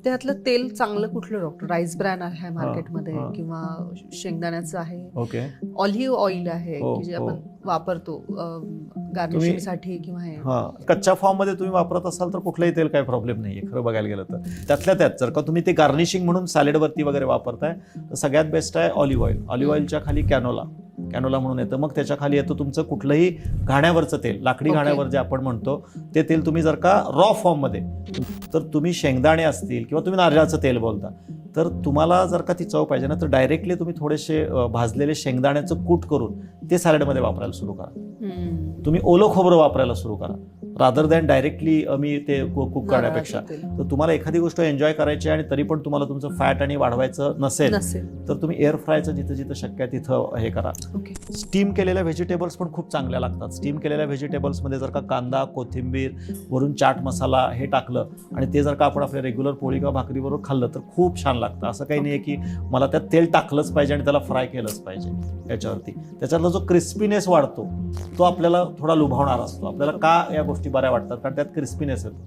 त्यातलं तेल चांगलं कुठलं डॉक्टर? राईस ब्रॅन आहे मार्केटमध्ये हां. किंवा शेंगदाण्याचं आहे, ओके. ऑलिव्ह ऑइल आहे हो, की जे हो. आपण वापरतो गार्निशिंगसाठी किंवा हे. कच्च्या फॉर्ममध्ये तुम्ही वापरत असाल तर कुठलंही तेल काही प्रॉब्लेम नाहीये खरं बघायला गेलं तर. त्यातल्या त्यात जर का तुम्ही ते गार्निशिंग म्हणून सॅलेडवरती वगैरे वापरताय तर सगळ्यात बेस्ट आहे ऑलिव्ह ऑइल. ऑलिव्ह ऑइलच्या खाली कॅनोला म्हणून येतं. मग त्याच्या खाली येतं तुमचं कुठलंही घाण्यावरचं तेल, लाकडी Okay. घाण्यावर जे आपण म्हणतो ते तेल. तुम्ही जर का रॉ फॉर्ममध्ये तर तुम्ही शेंगदाणे असतील किंवा तुम्ही नारळाचं तेल बोलता तर तुम्हाला जर का ती चव पाहिजे ना तर डायरेक्टली तुम्ही थोडेसे भाजलेले शेंगदाण्याचं कूट करून ते सॅलडमध्ये वापरायला सुरू करा. तुम्ही ओलं खोबरं वापरायला सुरू करा रादर दॅन डायरेक्टली मी ते कुक करण्यापेक्षा. तर तुम्हाला एखादी गोष्ट एन्जॉय करायची आणि तरी पण तुम्हाला तुमचं फॅट आणि वाढवायचं नसेल तर तुम्ही एअर फ्रायचं जिथं जिथं शक्य आहे तिथं हे करा. स्टीम केलेल्या व्हेजिटेबल्स पण खूप चांगल्या लागतात. स्टीम केलेल्या व्हेजिटेबल्समध्ये जर का कांदा, कोथिंबीर, वरून चाट मसाला हे टाकलं आणि ते जर का आपण आपल्या रेग्युलर पोळी किंवा भाकरीबरोबर खाल्लं तर खूप छान लागतं. असं काही नाही की मला त्यात तेल टाकलंच पाहिजे आणि त्याला फ्राय केलंच पाहिजे. याच्यावरती त्याच्यातला जो क्रिस्पीनेस वाढतो तो आपल्याला थोडा लुभावणारा असतो. आपल्याला का या गोष्टी बऱ्या वाटतात कारण त्यात क्रिस्पीनेस येतो.